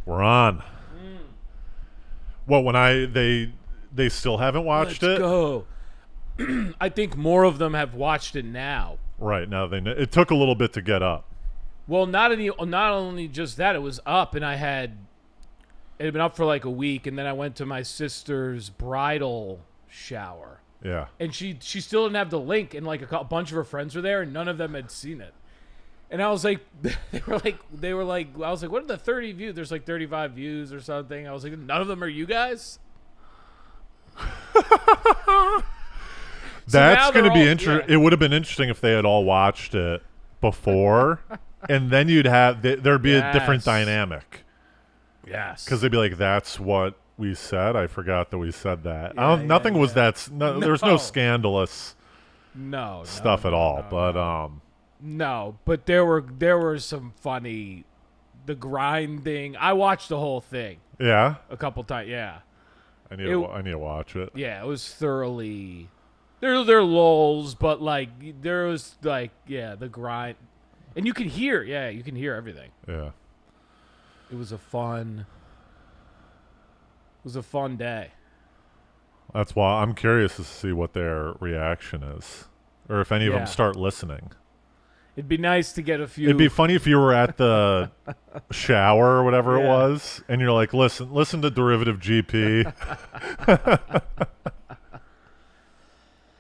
We're on. What when they still haven't watched Let's it? go. I think more of them have watched it now. Right now it took a little bit to get up. Well, not only just that, it was up, and it had been up for like a week, and then I went to my sister's bridal shower, Yeah. and she still didn't have the link, and like a bunch of her friends were there, and none of them had seen it. And I was like, they were like, I was like, what are the 30 views? There's like 35 views or something. I was like, none of them are you guys. That's going to be all- interesting. yeah. It would have been interesting if they had all watched it before, and then there'd be a different Yes. dynamic. Yes. Because they'd be like, "That's what we said." I forgot that we said that. Yeah, Nothing was that. No, there's no No. scandalous no stuff at all. No, but there were some funny, the grinding. I watched the whole thing Yeah, a couple times. Yeah, I need to watch it. yeah, it was thoroughly. There are lulls, but like there was like the grind, and you can hear everything. Yeah. It was a fun day. That's why I'm curious to see what their reaction is, or if any of Yeah. them start listening. It'd be nice to get a few. It'd be funny if you were at the shower or whatever it Yeah. was, and you're like, listen to Derivative GP.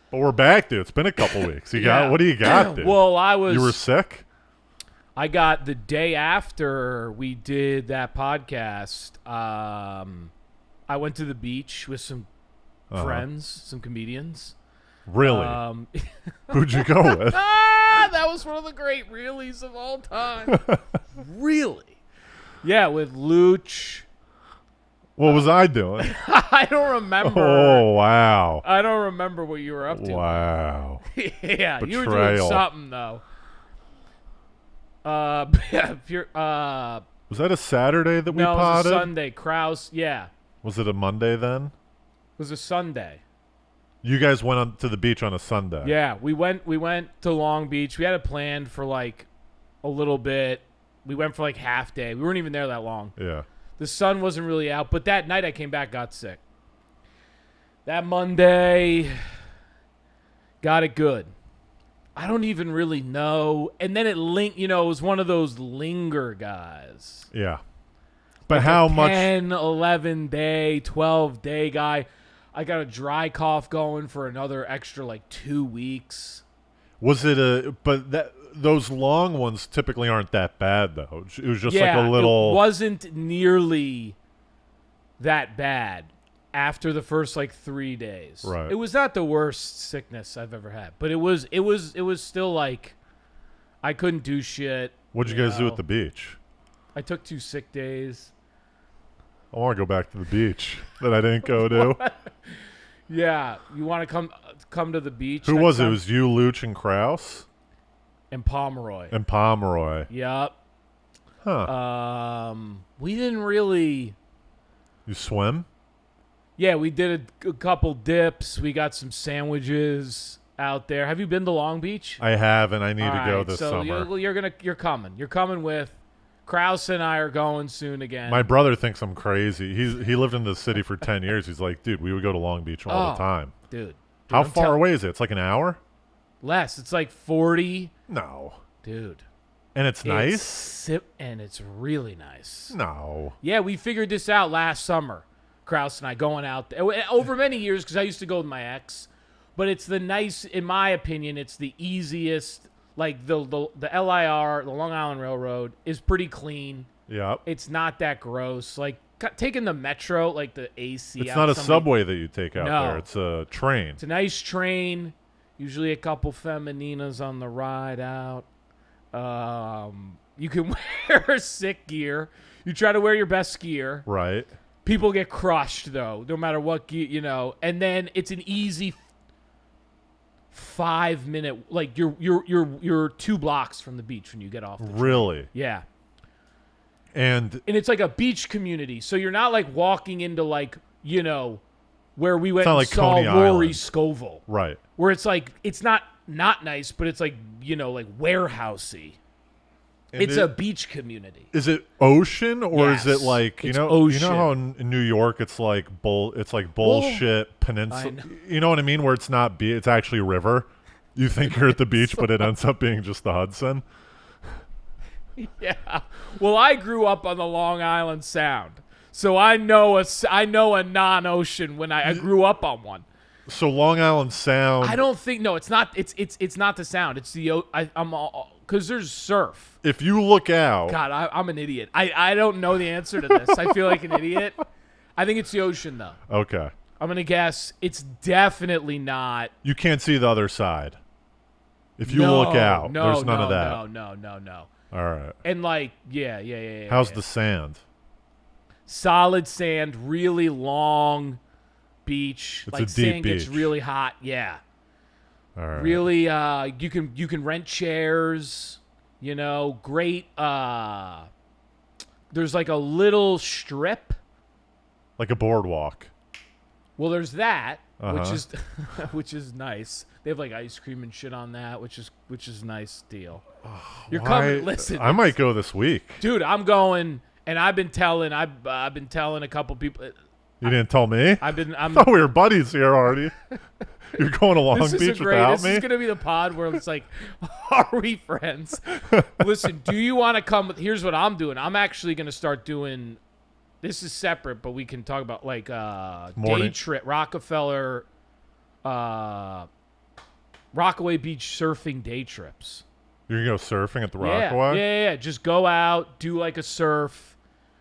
But we're back, dude. It's been a couple weeks. Yeah. What do you got, dude? Well, you were sick? I got the day after we did that podcast. I went to the beach with some friends, some comedians. Really? Who'd you go with? That was one of the great reelies of all time. Really? Yeah, with Luch. What was I doing? I don't remember. Oh, wow. I don't remember what you were up to. Wow. Yeah, you were doing Betrayal. something though. If you're, Was that a Saturday that we no, it was potted? a Sunday. Kraus, yeah, Was it a Monday then? it was a Sunday. You guys went to the beach on a Sunday. Yeah, we went to Long Beach. We had it planned for like a little bit. We went for like half day. We weren't even there that long. Yeah. The sun wasn't really out, but that night I came back, got sick. That Monday, got it good. I don't even really know. And then it it was one of those linger guys. Yeah. But how much? 10, 11 day, 12 day guy. I got a dry cough going for another extra like 2 weeks. Was it but those long ones typically aren't that bad though. It was just like a It little. wasn't nearly that bad after the first like 3 days. Right. It was not the worst sickness I've ever had, but it was still like I couldn't do shit. What'd you guys do know. at the beach? I took 2 sick days. I want to go back to the beach that I didn't go to. Yeah, you want to come to the beach? Who next was it? It time? was you, Luch, and Kraus? And Pomeroy. And Pomeroy. Yep. Huh. We didn't really. You swim? Yeah, we did a couple dips. We got some sandwiches out there. Have you been to Long Beach? I have, and I need to go Alright, this so summer. You're coming. You're coming with. Kraus and I are going soon again. My brother thinks I'm crazy. He lived in the city for 10 years. He's like, dude, we would go to Long Beach all the time. Dude. How I'm far away is it? It's like an hour? Less. It's like 40. No. Dude. And it's nice? And it's really nice. No. Yeah, we figured this out last summer. Kraus and I going out there. Over many years, because I used to go with my ex. But it's the nice, in my opinion, it's the easiest. Like the LIR, the Long Island Railroad, is pretty clean. Yep. It's not that gross. Like taking the metro, like the AC. It's out not a somebody- subway that you take out No. there. It's a train. It's a nice train. Usually a couple femininas on the ride out. You can wear sick gear. You try to wear your best gear. Right. People get crushed though, no matter what gear, And then it's an easy 5 minute, like you're 2 blocks from the beach when you get off. Really? Yeah. And And it's like a beach community, so you're not like walking into like where we went not and like saw Coney Rory Island. Scovel, right. where it's like it's not nice, but it's like like warehousey. And It's a beach community. Is it ocean or is it Yes, like it's you know ocean. how in New York it's like bullshit peninsula. know. You know what I mean? Where it's not it's actually river. You think you're at the beach, but it ends up being just the Hudson. Yeah. Well, I grew up on the Long Island Sound, so I know a non-ocean when I grew up on one. So Long Island Sound. I don't think it's not. It's not the Sound. It's the I'm because there's surf. If you look out, God, I'm an idiot. I don't know the answer to this. I feel like an idiot. I think it's the ocean though. okay, I'm gonna guess it's definitely not. you can't see the other side. If you No, look out, no, there's none of that. No. All right. And like, yeah. How's the sand? solid sand, really long beach. It's like a deep sand gets beach. really hot. Yeah. All right. Really you can rent chairs, you know, great there's like a little strip. Like a boardwalk. Well, there's that, which Uh-huh. is which is nice. They have like ice cream and shit on that, which is nice deal. You're coming. Listen, I might go this week. dude. I'm going, and I've been telling a couple people. You didn't tell me? I'm. Oh, we were buddies here already. You're going to Long This is a Beach great. without This me? is gonna be the pod where it's like, are we friends? Listen, do you want to come? Here's what I'm doing. I'm actually gonna start doing. This is separate, but we can talk about like day Morning. trip, Rockefeller, Rockaway Beach surfing day trips. You're going to go surfing at the Yeah, Rockaway? yeah. Just go out, do like a surf,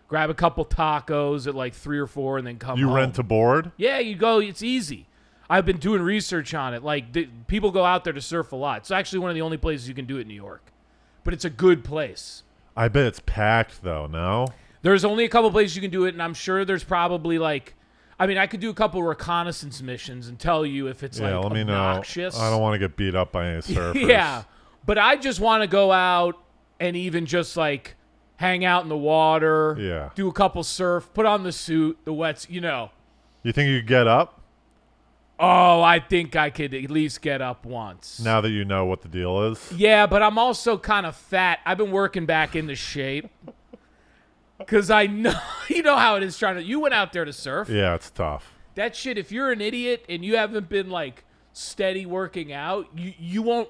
grab a couple tacos at like 3 or 4, and then come You home. rent a board? Yeah, you go. It's easy. I've been doing research on it. Like people go out there to surf a lot. It's actually one of the only places you can do it in New York, but it's a good place. I bet it's packed, though, no? There's only a couple places you can do it, and I'm sure there's probably like, I mean, I could do a couple reconnaissance missions and tell you if it's Yeah, like let me know. obnoxious. I don't want to get beat up by any surfers. Yeah, but I just want to go out and even just like hang out in the water. Yeah. Do a couple surf, put on the suit, the wets, you know. You think you could get up Oh, I think I could at least get up once. now that you know what the deal is? Yeah, but I'm also kind of fat. I've been working back into shape. Because I know, you know how it is trying to, you went out there to surf. Yeah, it's tough. That shit, if you're an idiot and you haven't been like steady working out, you won't,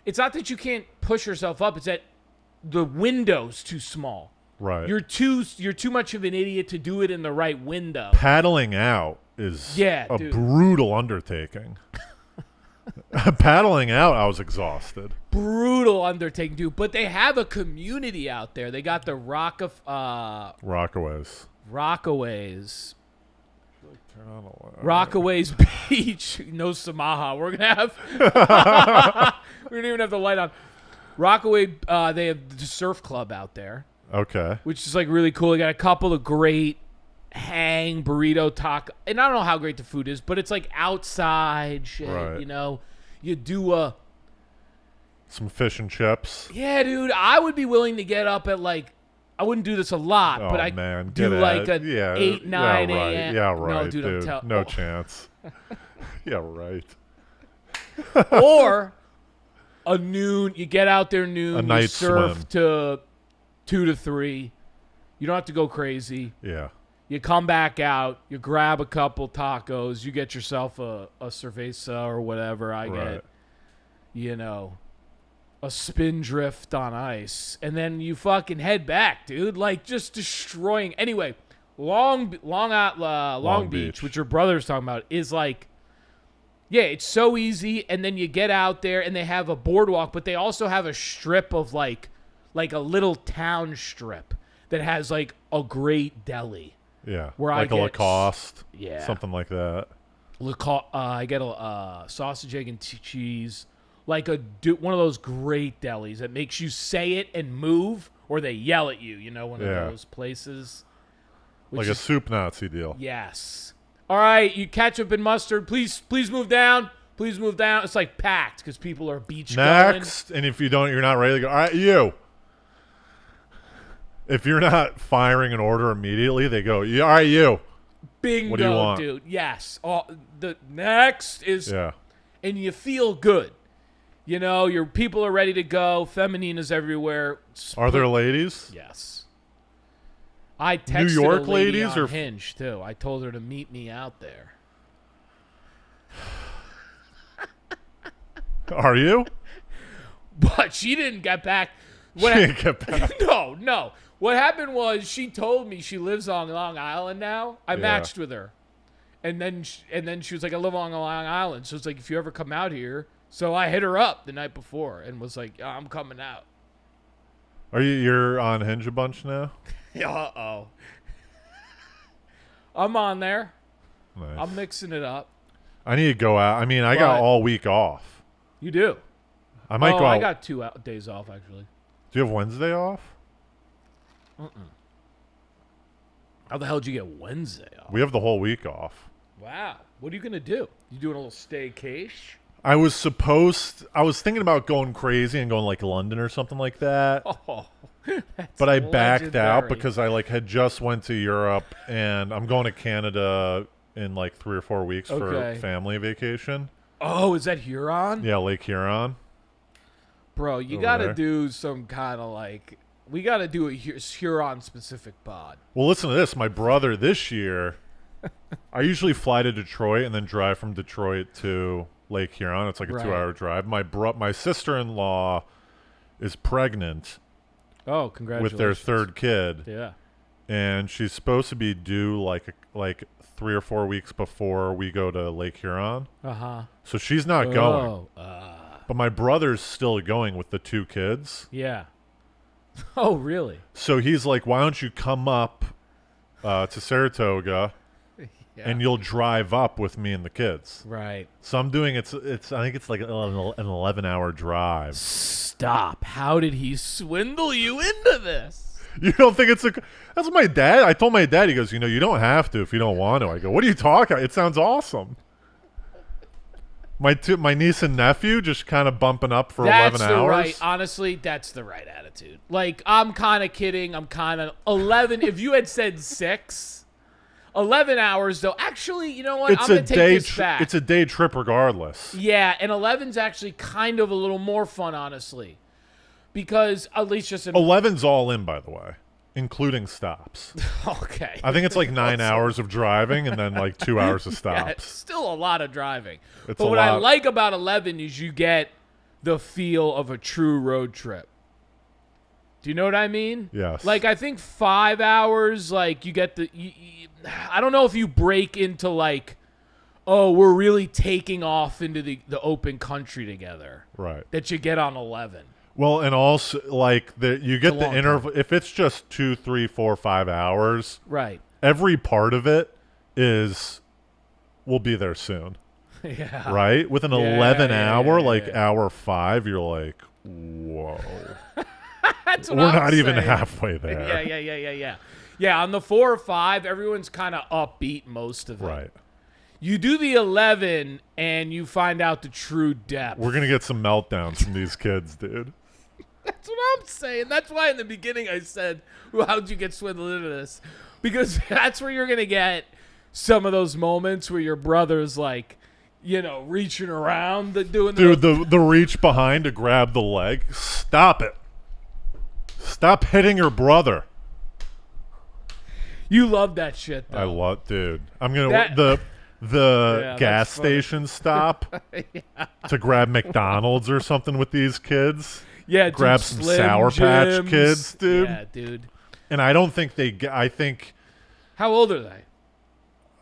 it's not that you can't push yourself up, it's that the window's too small. Right. You're too much of an idiot to do it in the right window. Paddling out is Yeah, a dude. brutal undertaking. Paddling out, I was exhausted. Brutal undertaking, dude. But they have a community out there. They got the Rockaways. Rockaways. Turn on the light. Rockaways Beach. No Samaha. We're gonna have we don't even have the light on. Rockaway, they have the surf club out there, Okay. which is like really cool. They got a couple of great hang burrito taco, and I don't know how great the food is, but it's like outside shit. Right. You know, you do Some fish and chips. yeah, dude. I would be willing to get up at like. I wouldn't do this a lot, Oh, but I man. do Get like at a it. Yeah, 8, 9 yeah, right. a.m. Yeah, right, No, dude, I'm No oh. chance. Yeah, right. Or a noon, you get out there noon, A you night surf swim. to 2 to 3. You don't have to go crazy. Yeah. You come back out, you grab a couple tacos, you get yourself a cerveza or whatever. I Right. get, you know, a spin drift on ice, and then you fucking head back, dude. Like just destroying. Anyway, Long Beach. Beach, which your brother's talking about, is like, yeah, it's so easy. And then you get out there, and they have a boardwalk, but they also have a strip of like a little town strip that has like a great deli. Yeah. Where I like a get- Lacoste. Yeah. Something like that. I get a sausage, egg, and cheese, like one of those great delis that makes you say it and move, or they yell at you. You know, one Yeah. of those places. Which Like a is- soup Nazi deal. yes. All right, you ketchup and mustard. Please move down. Please move down. It's like packed because people are beach going. Next. And if you don't, you're not ready to go. All right, you. If you're not firing an order immediately, they go, yeah, all right, you. Bingo, What do you want? dude. Yes. The next is, Yeah. and you feel good. Your people are ready to go. Femininas everywhere. Are there ladies? Yes. I texted New York a lady ladies on or Hinge too. I told her to meet me out there. Are you? But she didn't get back. She didn't get back. No. What happened was she told me she lives on Long Island now. I matched with her. And then she was like, I live on Long Island. So it's like, if you ever come out here. So I hit her up the night before and was like, I'm coming out. You're on Hinge a bunch now? Uh-oh. I'm on there. Nice. I'm mixing it up. I need to go out. I mean, I got all week off. You do? I might go out. I got 2 days off, actually. Do you have Wednesday off? How the hell did you get Wednesday off? We have the whole week off. Wow. What are you going to do? You doing a little staycation? I was thinking about going crazy and going like London or something like that. Oh, but I backed out legendary. because I had just went to Europe and I'm going to Canada in like 3 or 4 weeks for family vacation. Oh, is that Huron? Yeah, Lake Huron. Bro, you Over got to there. do some kind of like, we got to do a Huron-specific pod. Well, listen to this. My brother this year, I usually fly to Detroit and then drive from Detroit to Lake Huron. It's like a 2-hour drive. My sister-in-law is pregnant Oh, congratulations. with their third kid. Yeah. And she's supposed to be due like 3 or 4 weeks before we go to Lake Huron. Uh-huh. So she's not going. Oh, But my brother's still going with the 2 kids. yeah. Oh, really? So he's like, why don't you come up to Saratoga Yeah. and you'll drive up with me and the kids. Right. So I'm doing it's I think it's like an 11-hour drive. Stop. How did he swindle you into this? You don't think that's my dad? I told my dad, he goes, you don't have to if you don't want to. I go, what are you talking? It sounds awesome. My niece and nephew just kind of bumping up for 11 hours. Honestly, that's the right attitude. Like, I'm kind of kidding. I'm kind of 11. If you had said 6, 11 hours though. Actually, you know what? I'm gonna take this back. It's a day trip regardless. Yeah, and 11's actually kind of a little more fun, honestly, because at least just 11's all in, by the way, including stops. Okay. I think it's like 9 hours of driving and then like 2 hours of stops. Yeah, it's still a lot of driving. It's but a what I lot. like about 11 is you get the feel of a true road trip. Do you know what I mean? Yes. Like, I think 5 hours, like, you get the... I don't know if you break into, like, oh, we're really taking off into the open country together. Right. That you get on 11. Well, and also like you get a the long interval. If it's just 2, 3, 4, 5 hours, Right. every part of it we'll be there soon. Yeah. Right? With an Yeah, 11 yeah, hour, yeah, like yeah. hour 5, you're like, whoa. That's what We're I'm not even saying. halfway there. Yeah. Yeah, on the 4 or 5, everyone's kind of upbeat most of it. Right. You do the 11, and you find out the true depth. We're going to get some meltdowns from these kids, dude. That's what I'm saying. That's why in the beginning I said, well, how'd you get swindled into this? Because that's where you're going to get some of those moments where your brother's like, reaching around, doing Dude, the reach behind to grab the leg. Stop it. Stop hitting your brother. You love that shit, though. I love, dude. I'm gonna That- the Yeah, gas that's funny. station stop to grab McDonald's or something with these kids. Yeah, dude, Grab some Slim Sour Patch Jims. Kids, dude. Yeah, dude. And I don't think I think How old are they?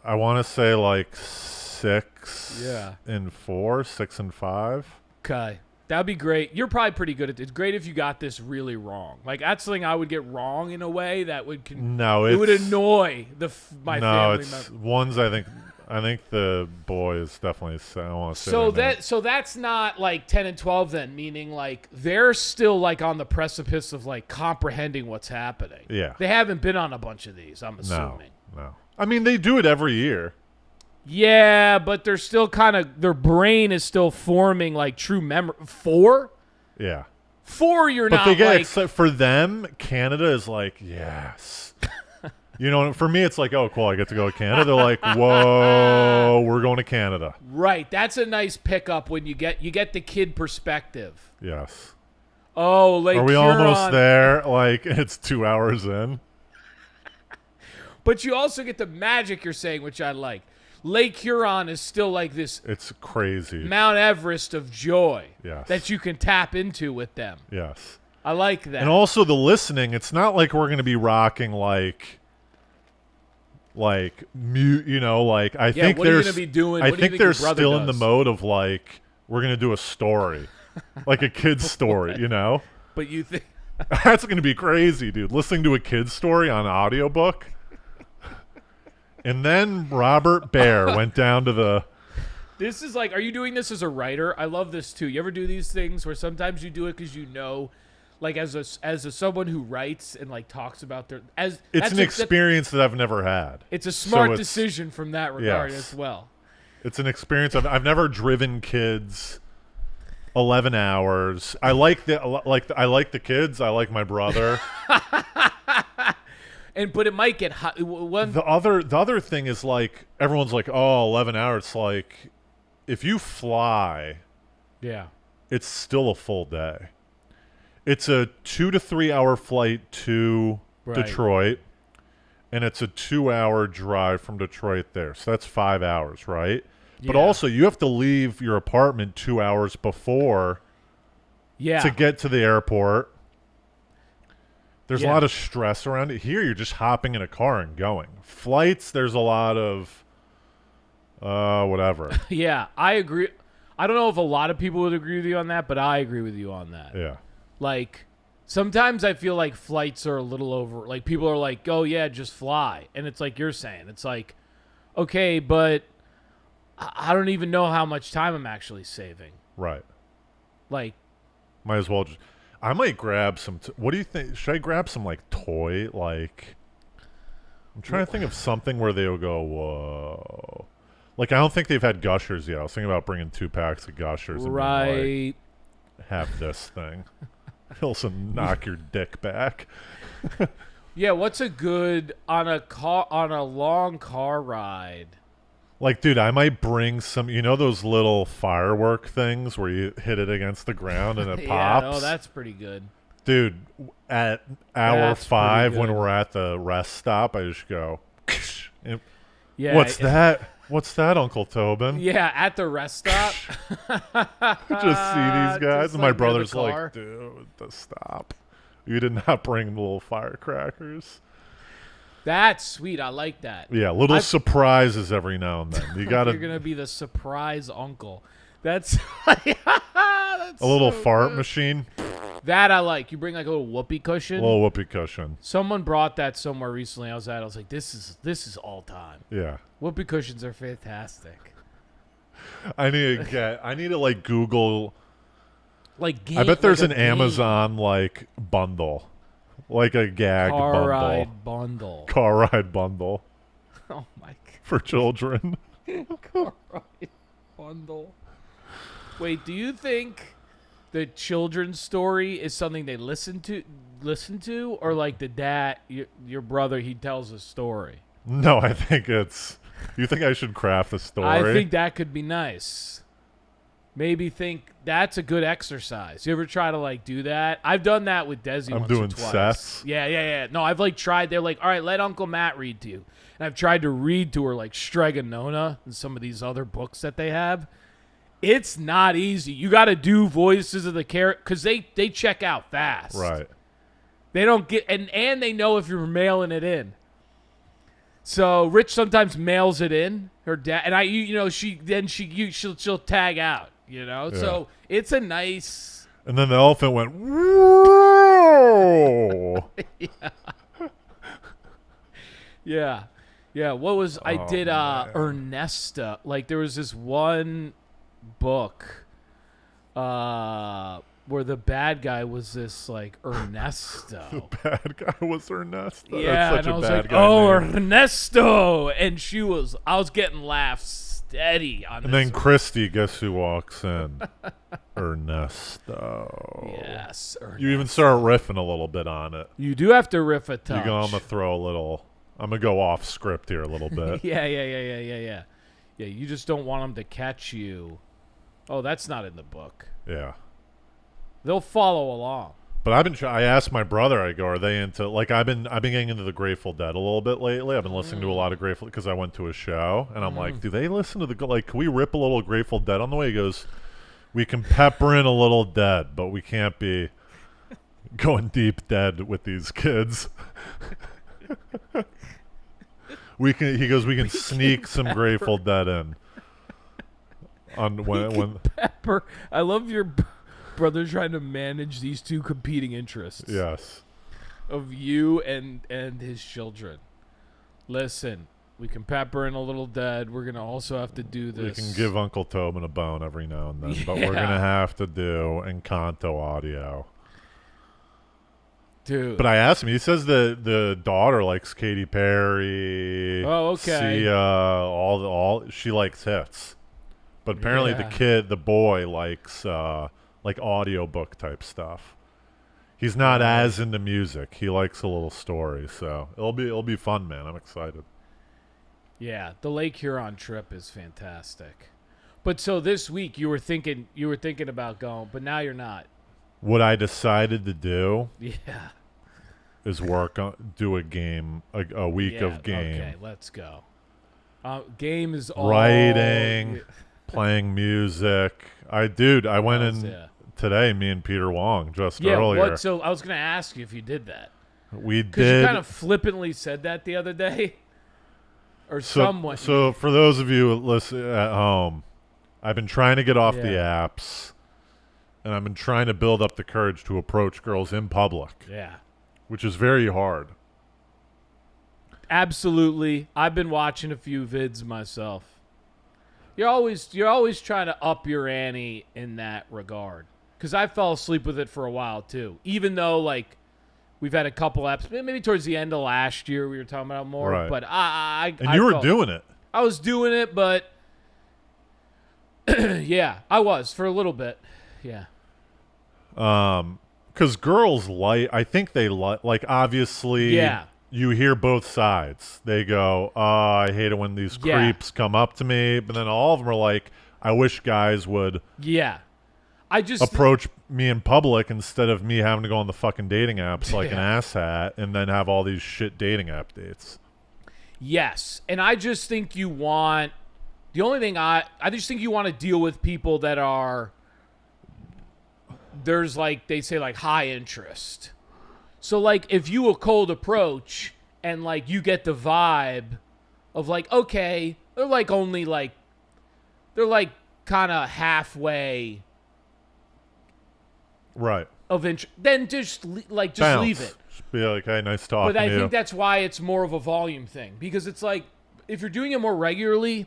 I want to say like 6 Yeah. and 4, 6 and 5. Okay. That'd be great. You're probably pretty good at this. It's great if you got this really wrong. Like, that's something I would get wrong in a way that would No, it would it's- annoy my no, family it's member. ones I think the boy is definitely. I want to say So their name. so that's not like 10 and 12 then, meaning like they're still like on the precipice of like comprehending what's happening. Yeah. They haven't been on a bunch of these, I'm no, assuming. no. I mean, they do it every year. Yeah, but they're still kind of their brain is still forming like true memory. 4? Yeah. 4 you're But not they get like except for them, Canada is like, yes. You know, for me, it's like, oh, cool, I get to go to Canada. They're like, whoa, we're going to Canada. Right. That's a nice pickup when you get the kid perspective. Yes. Oh, Lake Are we Huron. almost there? Like, it's 2 hours in. But you also get the magic you're saying, which I like. Lake Huron is still like this It's crazy. Mount Everest of joy Yes. that you can tap into with them. Yes. I like that. And also the listening, it's not like we're going to be rocking like mute, you know, like I think what are you there's gonna be doing? I What do you think think they're your brother still in the does? mode of like we're going to do a story. Like a kid's story, you know? But you think That's going to be crazy, dude. Listening to a kid's story on audiobook. And then Robert Bear went down to the this is like, are you doing this as a writer? I love this too. You ever do these things where sometimes you do it because you know, like as a someone who writes and like talks about their It's that's an experience that I've never had. It's a smart it's- decision from that regard Yes. as well. It's an experience. I've never driven kids 11 hours. I like the kids. I like my brother. But it might get hot. One, The other thing is like everyone's like, "Oh, 11 hours." It's like if you fly, yeah. it's still a full day. It's a 2 to 3 hour flight to Right. Detroit, and it's a 2-hour drive from Detroit there. So that's 5 hours, right? But Yeah. also, you have to leave your apartment 2 hours before Yeah. to get to the airport. There's a Yeah. lot of stress around it. Here, you're just hopping in a car and going. Flights, there's a lot of whatever. Yeah, I agree. I don't know if a lot of people would agree with you on that, but I agree with you on that. Yeah. Like, sometimes I feel like flights are a little over. Like, people are like, oh, yeah, just fly. And it's like you're saying. It's like, okay, but I don't even know how much time I'm actually saving. Right. Like, Might as well just. I might grab some. What do you think? Should I grab some like toy? Like, I'm trying to think of something where they'll go, whoa. Like, I don't think they've had Gushers yet. I was thinking about bringing 2 packs of Gushers and being right. like, have this thing. It'll knock your dick back. Yeah, what's a good on a long car ride? Like, dude, I might bring some. You know those little firework things where you hit it against the ground and it Yeah, pops? no, that's pretty good. Dude, at hour That's 5 pretty when good. we're at the rest stop, I just go. And, Yeah. What's that? What's that, Uncle Tobin? Yeah, at the rest stop. Just see these guys, Just and my like near the brother's car. like, dude, the stop. You did not bring the little firecrackers. That's sweet. I like that. Yeah, little I've- surprises every now and then. You got You're to gonna be the surprise uncle. That's, that's a little so fart good. machine, That I like. You bring like a little whoopee cushion. a little whoopee cushion. Someone brought that somewhere recently. I was like, this is all time. Yeah. Whoopee cushions are fantastic. I need to like Google. Like game, I bet there's like an a game. Amazon like bundle, like a gag car bundle, ride bundle. car ride bundle Oh my for children. god. Car ride bundle. Wait, do you think the children's story is something they listen to, or like the dad, your brother, he tells a story? No, I think it's. You think I should craft a story? I think that could be nice. Maybe think that's a good exercise. You ever try to like do that? I've done that with Desi I'm once doing or twice. sets. Yeah. No, I've like tried. They're like, all right, let Uncle Matt read to you. And I've tried to read to her like Strega Nona and some of these other books that they have. It's not easy. You got to do voices of the character because they check out fast. Right. They don't get and they know if you're mailing it in. So Rich sometimes mails it in. Her dad and she'll tag out. Yeah. So it's a nice. And then the elephant went. Whoa! Yeah. What was I Oh, did man. Ernesta. Like there was this one book where the bad guy was this like Ernesto. Bad guy was Ernesto. Yeah, That's such and I a was bad like, guy "Oh, name. Ernesto!" And I was getting laughs steady on And this. then Christy, guess who walks in? Ernesto. Yes, You even start riffing a little bit on it. you do have to riff a touch. You go, I'm gonna throw a little I'm gonna go off script here a little bit. Yeah. You just don't want them to catch you. Oh, that's not in the book. Yeah. They'll follow along. But I asked my brother, I go, are they into, like, I've been getting into the Grateful Dead a little bit lately. I've been listening to a lot of Grateful, because I went to a show, and I'm like, do they listen to like, can we rip a little Grateful Dead on the way? He goes, we can pepper in a little Dead, but we can't be going deep Dead with these kids. He goes, we can sneak some Grateful Dead in. When Pepper. I love your brother trying to manage these two competing interests. Yes. Of you and his children. Listen, we can pepper in a little Dead. We're going to also have to do this. We can give Uncle Tobin a bone every now and then, but we're going to have to do Encanto audio. Dude. But I asked him, he says the daughter likes Katy Perry. Oh, okay. Sia, she likes hits. But apparently the boy likes like audiobook type stuff. He's not as into music. He likes a little story, so it'll be fun, man. I'm excited. Yeah, the Lake Huron trip is fantastic. But so this week you were thinking about going, but now you're not. What I decided to do is do a game, a week of game. Okay, let's go. Game is all writing, playing music. I went in today, me and Peter Wong, earlier. So I was going to ask you if you did that. We did. Because you kind of flippantly said that the other day. Or somewhat. So for those of you listen at home, I've been trying to get off the apps, and I've been trying to build up the courage to approach girls in public. Yeah. Which is very hard. Absolutely. I've been watching a few vids myself. You're always trying to up your ante in that regard. Because I fell asleep with it for a while too. Even though like we've had a couple episodes, maybe towards the end of last year we were talking about more. Right. But I were doing it. I was doing it, but yeah, I was for a little bit. Yeah. Because girls I think they like obviously. Yeah. You hear both sides. They go, I hate it when these creeps come up to me. But then all of them are like, I wish guys would approach me in public instead of me having to go on the fucking dating apps like an asshat and then have all these shit dating app dates. Yes. And I just think I just think you want to deal with people that are, there's like, they say like high interest. So, like, if you a cold approach and, like, you get the vibe of, like, okay, they're, like, only, like, they're, like, kind of halfway. Right. Of interest. Then just leave it. Just be like, hey, nice talking to you. But I think you. that's why it's more of a volume thing. Because it's like, if you're doing it more regularly,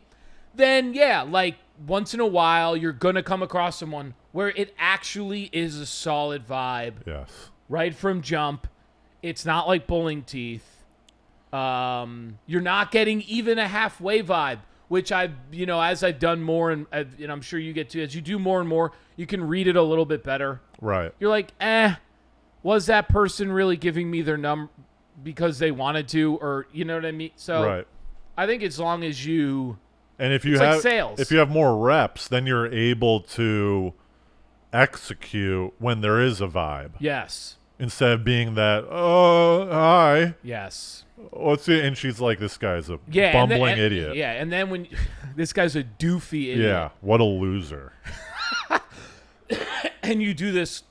then, yeah, like, once in a while, you're going to come across someone where it actually is a solid vibe. Yes. Right from jump. It's not like pulling teeth. You're not getting even a halfway vibe, which as I've done more, and I'm sure you get to, as you do more and more, you can read it a little bit better. Right. You're like, was that person really giving me their number because they wanted to, or you know what I mean? So right. I think as long as you, and if you it's have like sales. If you have more reps, then you're able to execute when there is a vibe. Yes. Instead of being that, oh, hi. Yes. What's it? And she's like, this guy's a bumbling idiot. Yeah, and then when this guy's a doofy idiot. Yeah, what a loser. And you do this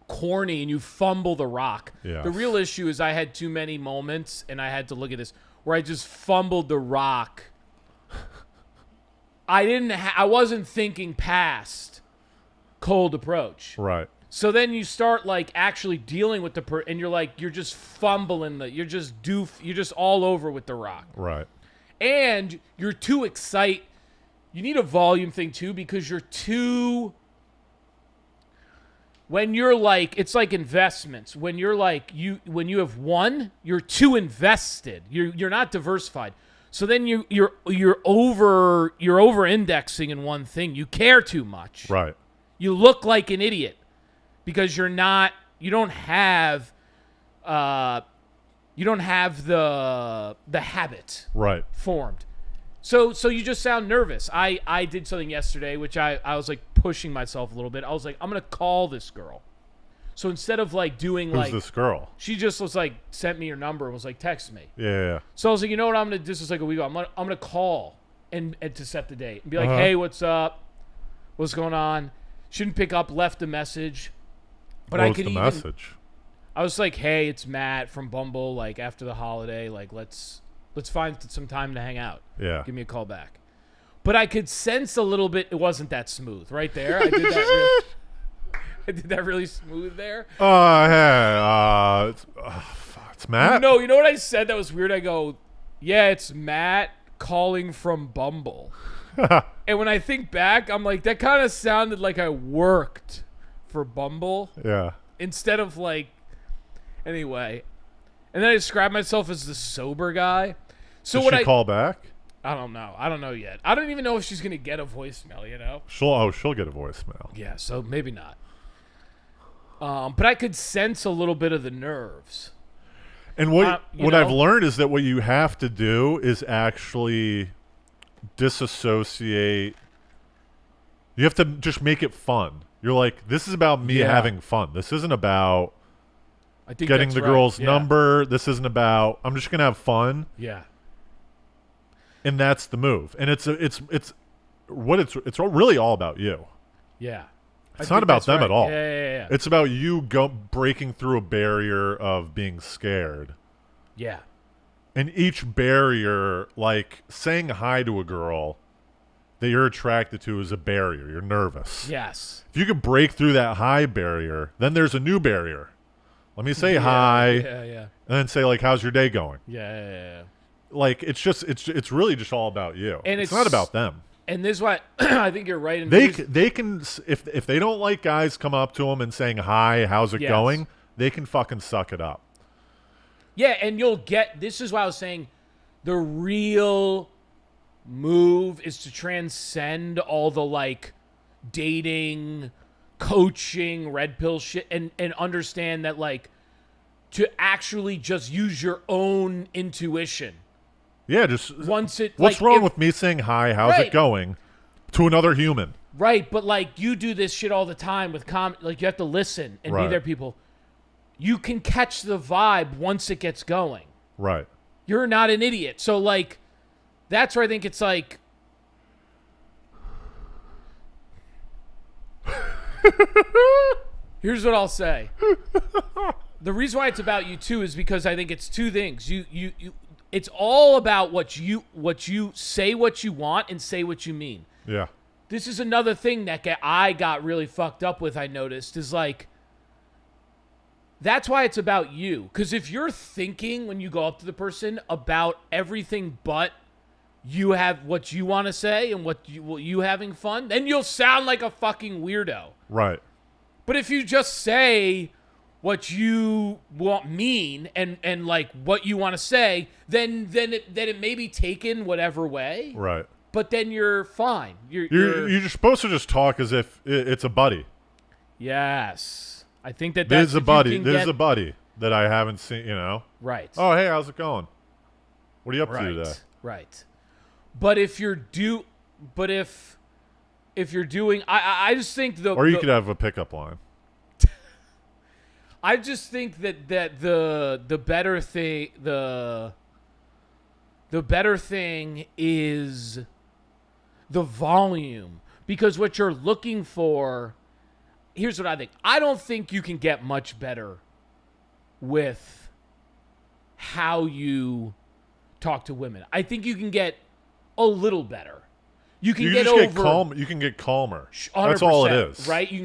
corny and you fumble the rock. Yeah. The real issue is I had too many moments, and I had to look at this, where I just fumbled the rock. I wasn't thinking past cold approach. Right. So then you start like actually dealing with and you're like, you're just fumbling you're just all over with the rock. Right. And you're too excited. You need a volume thing too, because you're too, when you're like, it's like investments. When you're like, when you have one, you're too invested. You're not diversified. So then you're over indexing in one thing. You care too much. Right. You look like an idiot because you don't have You don't have the habit Right. formed. So you just sound nervous. I did something yesterday, which I was like pushing myself a little bit. I was like, I'm going to call this girl. So instead of like doing Who's this girl? she just was like, sent me her number and was like, text me. Yeah. So I was like, you know what, I'm going to, this was like a week ago. I'm going to call and to set the date and be like, Uh-huh. hey, what's up? What's going on? She didn't pick up, left a message. But What I was could the even, message? I was like, hey, it's Matt from Bumble. Like after the holiday, like let's find some time to hang out. Yeah. Give me a call back. But I could sense a little bit. It wasn't that smooth right there. I did that really smooth there. Hey, it's Matt. No, you know what I said that was weird? I go, yeah, it's Matt calling from Bumble. And when I think back, I'm like, that kind of sounded like I worked for Bumble Yeah. instead of like, anyway. And then I described myself as the sober guy. So Did what she I call back? I don't know. I don't know yet. I don't even know if she's gonna get a voicemail. You know. She'll get a voicemail. Yeah. So maybe not. But I could sense a little bit of the nerves. And what you I've know? learned is that what you have to do is actually disassociate. You have to just make it fun. You're like, this is about me Yeah. having fun. This isn't about I think getting that's the right. girl's Yeah. number. This isn't about I'm just gonna have fun. Yeah. And that's the move. And it's really all about you. Yeah. It's I not think about that's them right. at all. Yeah. It's about you breaking through a barrier of being scared. Yeah. And each barrier, like saying hi to a girl that you're attracted to, is a barrier. You're nervous. Yes. If you could break through that high barrier, then there's a new barrier. Let me say hi, Yeah. and then say like, "How's your day going?" Yeah. Like it's really just all about you. And it's it's- not about them. And this is why I think you're right. And They can if they don't like guys come up to them and saying hi, how's it Yes. going? They can fucking suck it up. Yeah, and you'll get. This is why I was saying, the real move is to transcend all the like dating, coaching, red pill shit, and understand that like to actually just use your own intuition. Yeah, just Once it what's like, wrong if- with me saying hi, how's Right. it going to another human? Right, but like you do this shit all the time with like you have to listen and be Right. there, people. You can catch the vibe once it gets going. Right. You're not an idiot. So like that's where I think it's like here's what I'll say. The reason why it's about you too is because I think it's two things. You it's all about what you say what you want and say what you mean. Yeah. This is another thing that I got really fucked up with, I noticed, is like, that's why it's about you. Because if you're thinking when you go up to the person about everything but you have what you want to say and what you having fun, then you'll sound like a fucking weirdo. Right. But if you just say what you mean and like what you want to say, then it may be taken whatever way. Right. But then you're fine. You're supposed to just talk as if it's a buddy. Yes, I think that's There's a if you buddy. can There's get- a buddy that I haven't seen. You know. right. Oh, hey, how's it going? What are you up to right. today? Right. But if you're if you're doing, I just think Or you could have a pickup line. I just think that the better thing the better thing is the volume, because what you're looking for, here's what I think. I don't think you can get much better with how you talk to women. I think you can get a little better. You can You get just over get calm. You can get calmer. 100%, That's all it is. right? You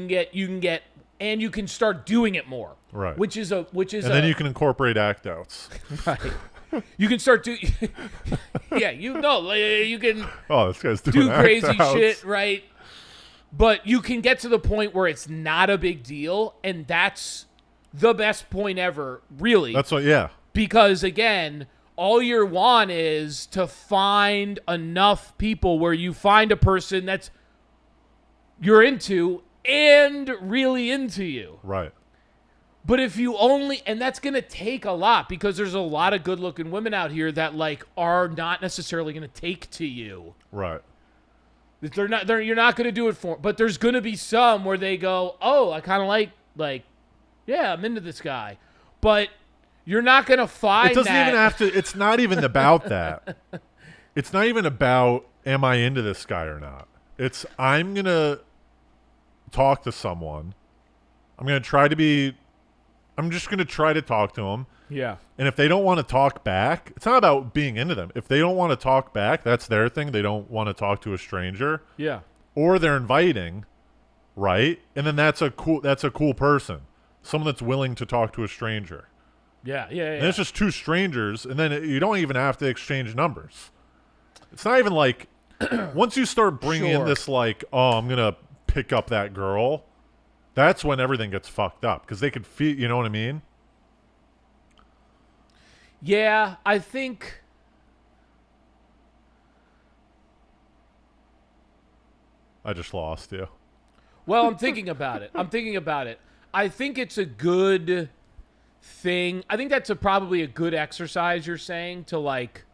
can get, and you can start doing it more. Right. Which is And then you can incorporate act outs. right. You can start do, yeah. You can Oh, this guy's doing do act crazy outs. shit, right? But you can get to the point where it's not a big deal, and that's the best point ever, really. That's what. Yeah. Because again, all you want is to find enough people where you find a person that's you're into and really into you. Right. But if you only, and that's going to take a lot because there's a lot of good looking women out here that like are not necessarily going to take to you. Right. You're not going to do it for, but there's going to be some where they go, oh, I kind of like, yeah, I'm into this guy. But you're not going to find It doesn't that. even have to, it's not even about that. It's not even about, am I into this guy or not? It's, I'm going to talk to someone. I'm just going to try to talk to them. Yeah. And if they don't want to talk back, it's not about being into them. If they don't want to talk back, that's their thing. They don't want to talk to a stranger. Yeah. Or they're inviting, right? And then that's a cool person. Someone that's willing to talk to a stranger. Yeah. And it's just two strangers, and then you don't even have to exchange numbers. It's not even like once you start bringing in this like, oh, I'm going to pick up that girl, that's when everything gets fucked up because they could feel, you know what I mean? Yeah, I think I just lost you. well, I'm thinking about it. I think it's a good thing. I think that's probably a good exercise you're saying to like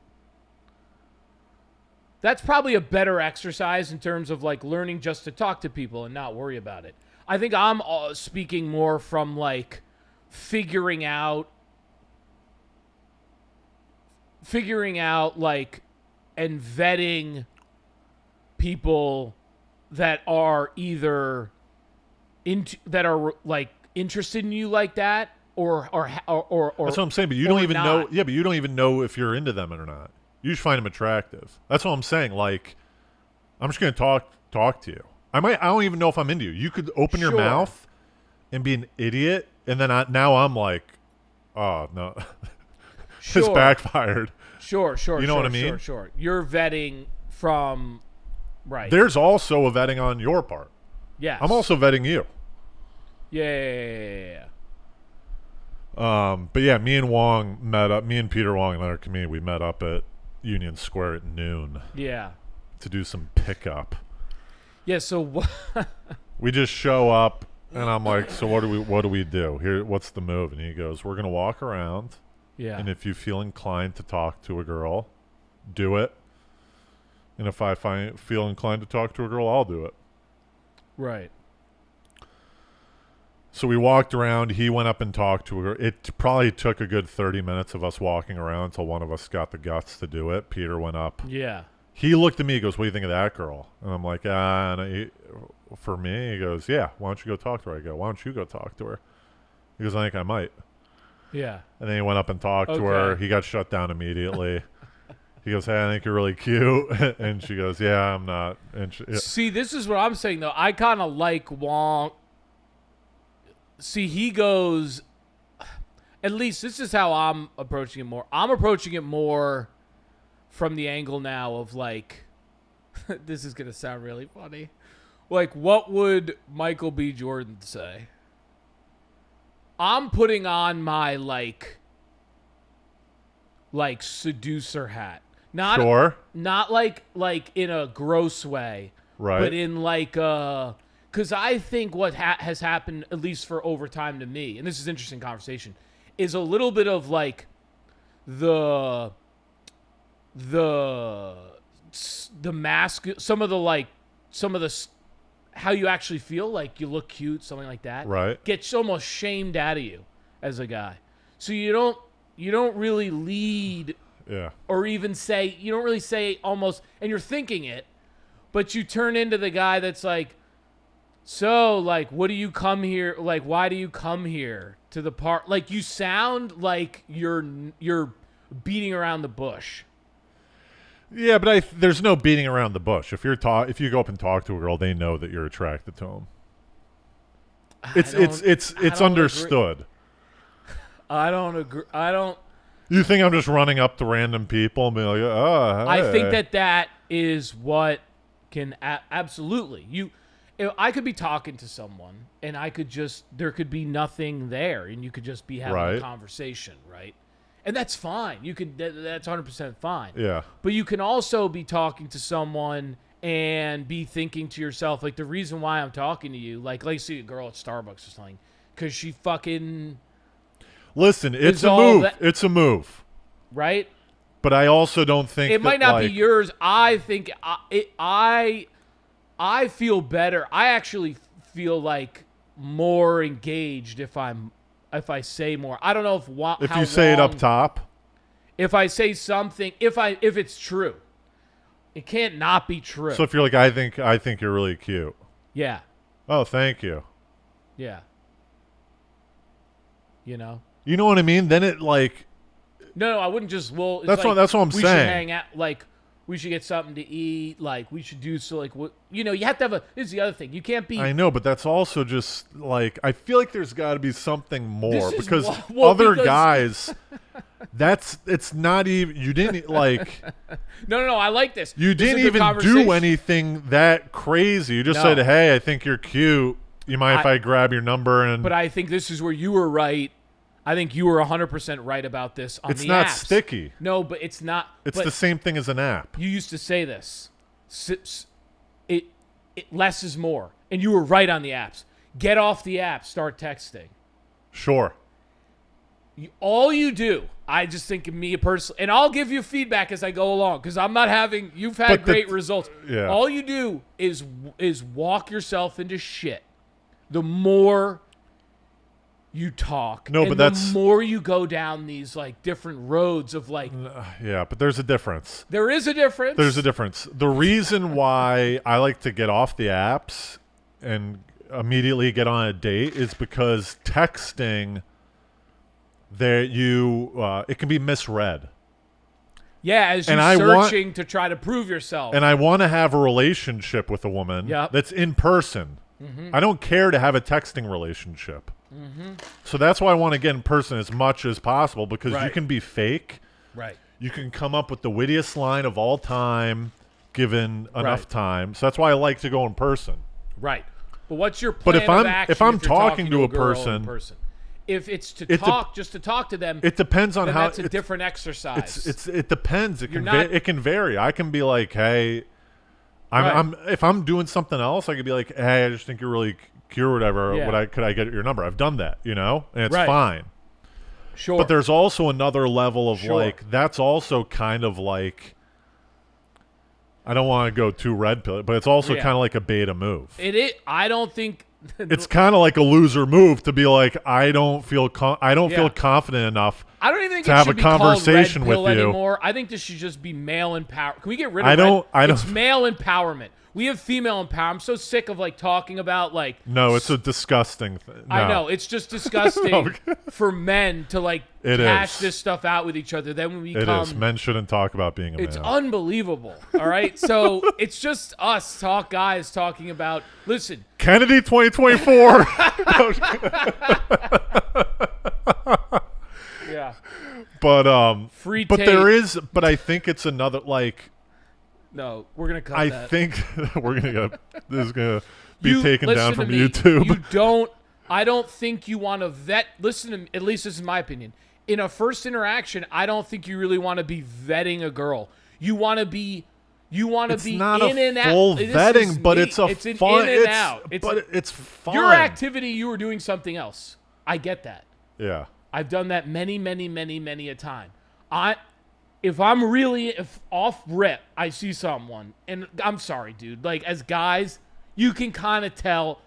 that's probably a better exercise in terms of like learning just to talk to people and not worry about it. I think I'm speaking more from like figuring out like and vetting people that are either like interested in you like that or that's what I'm saying, but you don't even know. Yeah, but you don't even know if you're into them or not. You just find them attractive. That's what I'm saying. Like, I'm just gonna talk to you. I don't even know if I'm into you. You could open your mouth and be an idiot, and then now I'm like, oh no, this backfired. Sure. You know what I mean? Sure. You're vetting from right. There's also a vetting on your part. Yes. I'm also vetting you. Yeah. But yeah, me and Wong met up. Me and Peter Wong and our community, we met up at Union Square at noon. Yeah. To do some pickup. Yeah. So we just show up, and I'm like, so what do we do here? What's the move? And he goes, we're gonna walk around. Yeah. And if you feel inclined to talk to a girl, do it. And if I feel inclined to talk to a girl, I'll do it. Right. So we walked around. He went up and talked to her. It probably took a good 30 minutes of us walking around until one of us got the guts to do it. Peter went up. Yeah. He looked at me. He goes, what do you think of that girl? And I'm like, for me, he goes, yeah, why don't you go talk to her? I go, why don't you go talk to her? He goes, I think I might. Yeah. And then he went up and talked to her. He got shut down immediately. He goes, hey, I think you're really cute. And she goes, yeah, I'm not. And See, this is what I'm saying, though. I kind of like Wong. See, he goes, at least this is how I'm approaching it more. I'm approaching it more from the angle now of like, this is going to sound really funny. Like, what would Michael B. Jordan say? I'm putting on my like seducer hat. Not like in a gross way. Right. But in like because I think what has happened, at least for over time to me, and this is interesting conversation, is a little bit of like the mask, some of the how you actually feel, like you look cute, something like that. Right. Gets almost shamed out of you as a guy. So you don't really lead. Yeah. Or even say, you don't really say almost, and you're thinking it, but you turn into the guy that's like, so, like, what do you come here? Like, why do you come here to the park? Like, you sound like you're beating around the bush. Yeah, but there's no beating around the bush. If you go up and talk to a girl, they know that you're attracted to them. It's understood. I don't agree. You think I'm just running up to random people and be like, oh, hey. I think that is what can absolutely I could be talking to someone and there could be nothing there and you could just be having a conversation, right? And that's fine. That's 100% fine. Yeah. But you can also be talking to someone and be thinking to yourself, like, the reason why I'm talking to you, like, let's see a girl at Starbucks or something, because she fucking Listen, it's is a all move. that- It's a move. right. But I also don't think It that, might not like, be yours. I think I feel better. I actually feel like more engaged if I say more. I don't know if how you say it up long- top. If I say something, if it's true, it can't not be true. So if you're like, I think you're really cute. yeah, Oh, thank you. yeah. You know. You know what I mean? Then it like No, I wouldn't just. Well, it's That's like, what I'm we saying. should hang out. Like, we should get something to eat. Like, we should do so. Like, what you know, you have to have a. This is the other thing. You can't be. I know, but that's also just like I feel like there's got to be something more This is because well, other because- guys. It's not even you didn't like No. I like this. you This is didn't a good even do conversation. anything that crazy. You just No. said, "Hey, I think you're cute. You mind if I grab your number?" And But I think this is where you were right. I think you were 100% right about this on it's the not apps. sticky. No, but it's not. It's but the same thing as an app. You used to say this. It less is more, and you were right on the apps. Get off the app. Start texting. Sure. All you do, I just think of me personally, and I'll give you feedback as I go along because I'm not having. You've had But great results. yeah. All you do is walk yourself into shit. The more you talk, No, and but that's- the more you go down these like different roads of like. Yeah, but there's a difference. There is a difference. There's a difference. The reason why I like to get off the apps and immediately get on a date is because texting it can be misread. Yeah, as you're And I want- searching to try to prove yourself. And I want to have a relationship with a woman Yep. that's in person. I don't care to have a texting relationship. So that's why I want to get in person as much as possible because you Right. can be fake. right. You can come up with the wittiest line of all time given enough Right. time. So that's why I like to go in person. Right. But what's your But plan if I'm- of action if I'm you're talking to a girl in person- if it's to It talk, just to talk to them, It depends on then how that's a different exercise. it depends. It You're can not- it can vary. I can be like, hey, I'm if I'm doing something else, I could be like, hey, I just think you're really cute or whatever. Yeah. Could I get your number? I've done that, and it's Right. fine. sure. But there's also another level of Sure. like that's also kind of like I don't want to go too red pill, but it's also Yeah. kind of like a beta move. I don't think It's kind of like a loser move to be like I don't feel Yeah. feel confident enough. I don't even think to it have should a be called conversation red pill with you. anymore. I think this should just be male empowerment. Can we get rid of I don't- red? I don't- It's male empowerment. We have female empowerment. I'm so sick of like talking about like No, it's a disgusting thing. I know it's just disgusting No. for men to like It cash is. this stuff out with each other. Then we It become is. Men shouldn't talk about being a It's man. unbelievable. All right. So it's just us guys talking about, listen, Kennedy 2024. yeah. but Free but tape. there is but I think it's another like No, we're going to cut I that. think we're going to this is going to be You- taken listen down to from me. YouTube. I don't think you want to vet, listen to me, at least this is my opinion. In a first interaction, I don't think you really want to be vetting a girl. You want to be It's be not in a and out. full This vetting, is but me. it's a it's an fun in and out. it's fun. Your activity, you were doing something else. I get that. Yeah. I've done that many a time. If off rip, I see someone, and I'm sorry, dude. Like as guys, you can kind of tell.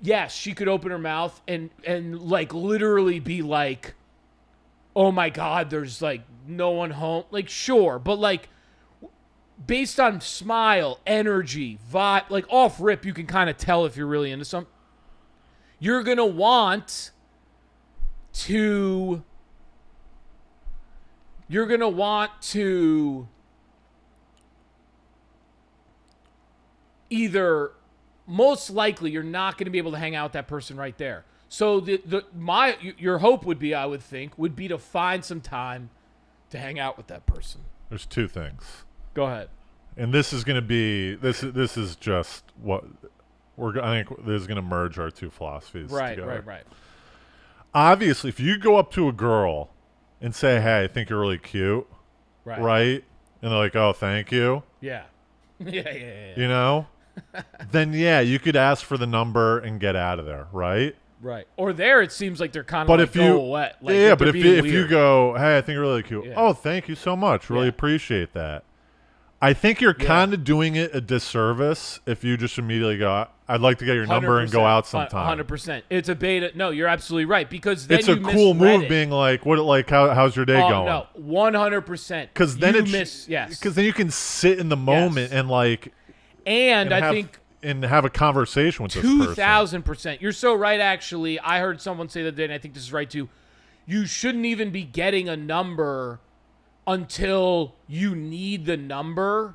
Yes, she could open her mouth and like literally be like, "Oh my God, there's like no one home." Like sure, but like based on smile, energy, vibe, like off rip, you can kind of tell if you're really into something. You're gonna want to either most likely you're not going to be able to hang out with that person right there. So your hope would be, I would think, would be to find some time to hang out with that person. There's two things. Go ahead. And this is going to be this is just what I think this is going to merge our two philosophies together. Right. Obviously, if you go up to a girl and say, "Hey, I think you're really cute," right? And they're like, "Oh, thank you." Yeah. Yeah. You know? Then yeah, you could ask for the number and get out of there, right? Right. Or there, it seems like they're kind of But like if you, go away. Like yeah, they're but if being you, if you weird. go, hey, I think you're really cute. Yeah. Oh, thank you so much. Really Yeah. appreciate that. I think you're Yeah. kind of doing it a disservice if you just immediately go, I'd like to get your number and go out sometime. 100%. It's a beta. No, you're absolutely right because then It's a you cool misread move it. being like, how's your day Oh, going? no, 100%. Because then yes. because then you can sit in the moment and like And I have, think and have a conversation with this person. 2,000%. You're so right, actually. I heard someone say the other day, and I think this is right, too. You shouldn't even be getting a number until you need the number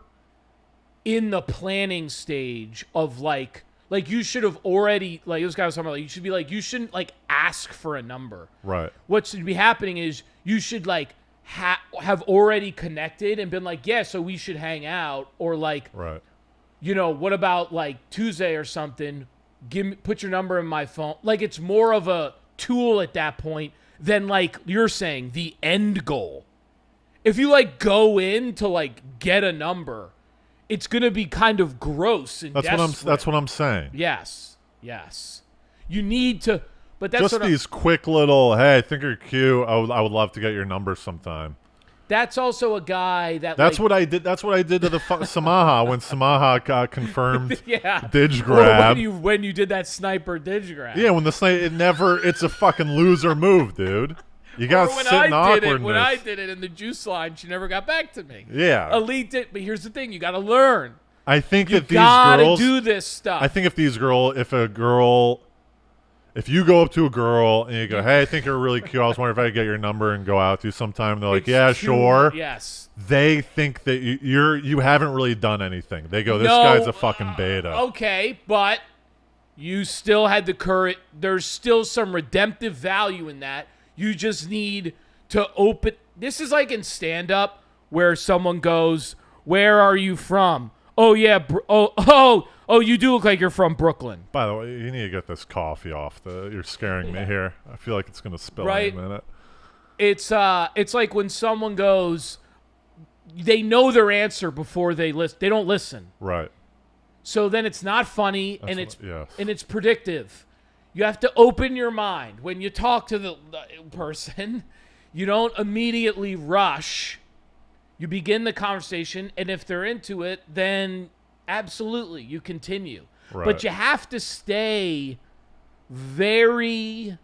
in the planning stage of, like you should have already, like, this guy was talking about, like, you should be, like, you shouldn't, like, ask for a number. Right. What should be happening is you should, like, have already connected and been like, yeah, so we should hang out, or, like, Right. you know, what about like Tuesday or something? Put your number in my phone. Like it's more of a tool at that point than like you're saying the end goal. If you like go in to like get a number, it's gonna be kind of gross and desperate. That's what I'm saying. Yes. You need to, but that's Just what these quick little, hey, I think you're cute. I would love to get your number sometime. that's also a guy that. That's like, what I did. That's what I did to the Samaha when Samaha got confirmed. Yeah. Dig Or grab. when you did that sniper digigraph. Yeah, when the snipe, it's a fucking loser move, dude. You got to Or sit in awkwardness. when I did it in the juice line, she never got back to me. Yeah. Elite did, but here's the thing: you got to learn. I think You that these gotta girls. do this stuff. I think if you go up to a girl and you go, hey, I think you're really cute. I was wondering if I could get your number and go out with you sometime. They're like, It's yeah, too- sure. Yes. They think that you haven't really done anything. They go, this No, guy's a fucking beta. Okay, but you still had the courage. There's still some redemptive value in that. You just need to open. This is like in stand-up where someone goes, "Where are you from?" Oh yeah. Oh, you do look like you're from Brooklyn. By the way, you need to get this coffee off. You're scaring me here. I feel like it's gonna spill Right. in a minute. It's like when someone goes, they know their answer before they listen. They don't listen. Right. So then it's not funny Yes. and it's predictive. You have to open your mind when you talk to the person. You don't immediately rush. You begin the conversation, and if they're into it, then absolutely you continue. Right. But you have to stay very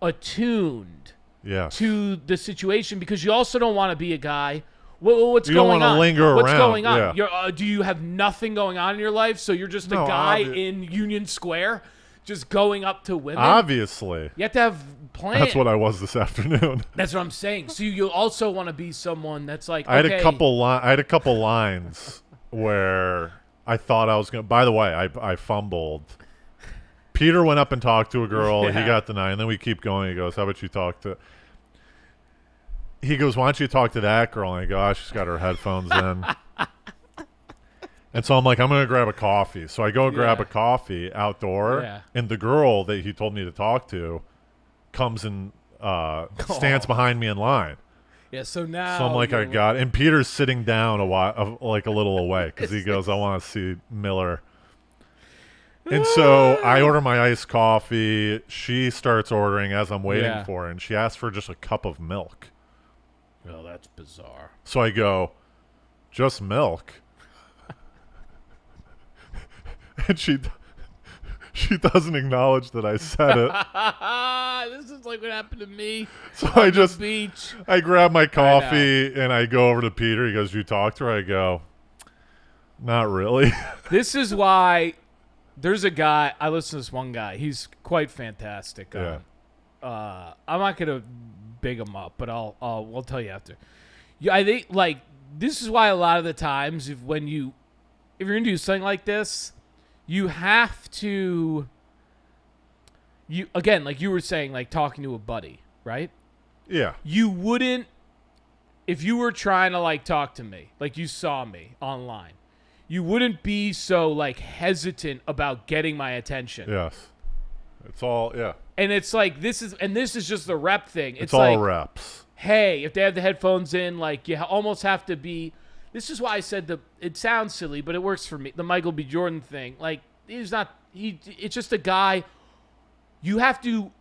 attuned Yes. to the situation because you also don't want to be a guy. What's You don't going wanna on? linger What's around, going on? yeah. You're, do you have nothing going on in your life? So you're just a No, guy in Union Square, just going up to women. Obviously. You have to have plans. That's what I was this afternoon. That's what I'm saying. So you also want to be someone that's like. I had okay, a couple lines where I thought I was gonna. By the way, I fumbled. Peter went up and talked to a girl. Yeah. He got denied, and then we keep going. He goes, "How about you talk to?" He goes, "Why don't you talk to that girl?" And I go, "Oh, she's got her headphones in." And so I'm like, I'm gonna grab a coffee. So I go grab Yeah. a coffee outdoor, Yeah. and the girl that he told me to talk to comes and stands behind me in line. Yeah. So now. So I'm like, I got, and Peter's sitting down a while, like a little away, because he goes, I want to see Miller. And so I order my iced coffee. She starts ordering as I'm waiting Yeah. for her, and she asks for just a cup of milk. Oh, that's bizarre. So I go, just milk. And she doesn't acknowledge that I said it. This is like what happened to me. So I just, Beach. I grab my coffee and I go over to Peter. He goes, you talked to her? I go, not really. This is why there's a guy. I listen to this one guy. He's quite fantastic. Yeah. I'm not gonna big him up, but we'll tell you after. Yeah, I think like this is why a lot of the times if you're gonna do something like this, you have to. You again, like you were saying, like talking to a buddy, right? Yeah. You wouldn't if you were trying to like talk to me, like you saw me online. You wouldn't be so like hesitant about getting my attention. Yes. It's all, yeah. And it's like this is just the rep thing. It's all all like, reps. hey, if they have the headphones in, like you almost have to be. This is why I said it sounds silly, but it works for me. The Michael B. Jordan thing, like it's just a guy you have to.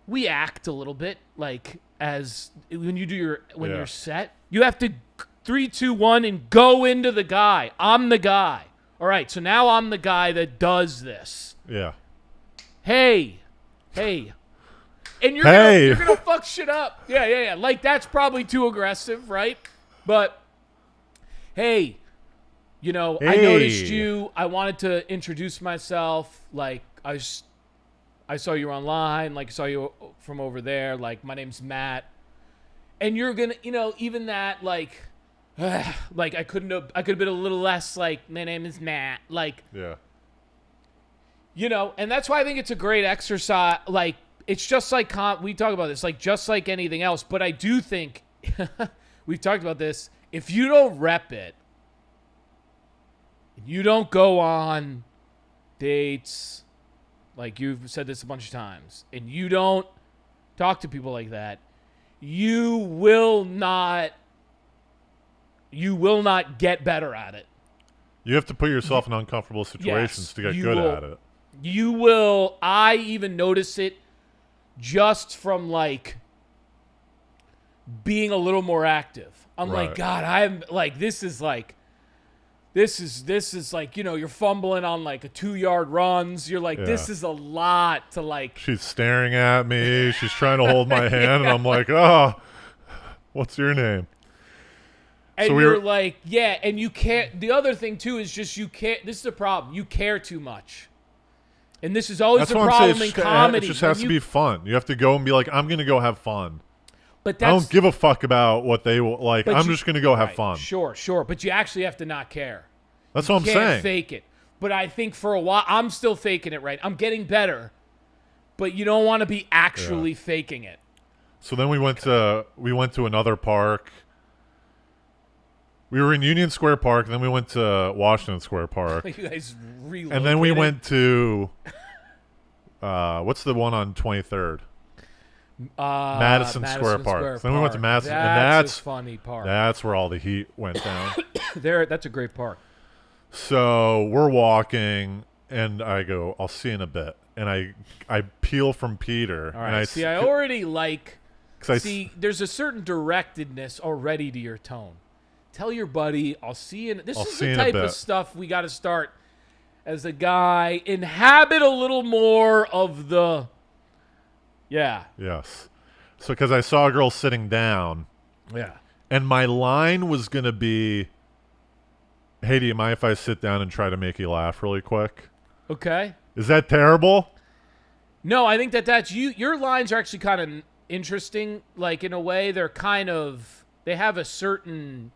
We act a little bit like as when you do you're set. You have to 3, 2, 1 and go into the guy. I'm the guy. All right, so now I'm the guy that does this. Yeah. Hey. And you're gonna fuck shit up. Yeah. Like that's probably too aggressive, right? But hey, I noticed you. I wanted to introduce myself. Like I saw you online. Like I saw you from over there. Like my name's Matt. And you're gonna, even that like I could have been a little less like my name is Matt. Like Yeah. And that's why I think it's a great exercise. Like, it's just like we talk about this, like just like anything else. But I do think we've talked about this. If you don't rep it, you don't go on dates, like you've said this a bunch of times, and you don't talk to people like that, you will not get better at it. You have to put yourself in uncomfortable situations to get good at it. You will. I even notice it just from like being a little more active. I'm like, God, I'm like, this is like you're fumbling on like a 2-yard runs. You're like, this is a lot to like. She's staring at me. She's trying to hold my hand, and I'm like, oh, what's your name? And so you're like, yeah, and you can't. The other thing too is just you can't. This is the problem. You care too much. And this is always the problem in comedy. It just has to be fun. You have to go and be like, I'm going to go have fun. But I don't give a fuck about what they like. I'm just going to go have fun. Sure. But you actually have to not care. That's what I'm saying. You can't fake it. But I think for a while, I'm still faking it, right? I'm getting better. But you don't want to be actually faking it. So then we went to another park. We were in Union Square Park, then we went to Washington Square Park. You guys relocated. And then we went to what's the one on 23rd? Madison Square Park. Then we went to Madison, and that's a funny park. That's where all the heat went down. That's a great park. So we're walking, and I go, I'll see you in a bit. And I peel from Peter. All right. And I already like. There's a certain directedness already to your tone. Tell your buddy, I'll see you. This is the type of stuff we got to start as a guy. Inhabit a little more of the. Yeah. Yes. So, because I saw a girl sitting down. Yeah. And my line was going to be, hey, do you mind if I sit down and try to make you laugh really quick? Okay. Is that terrible? No, I think that's you. Your lines are actually kind of interesting. Like, in a way, they're kind of. They have a certain.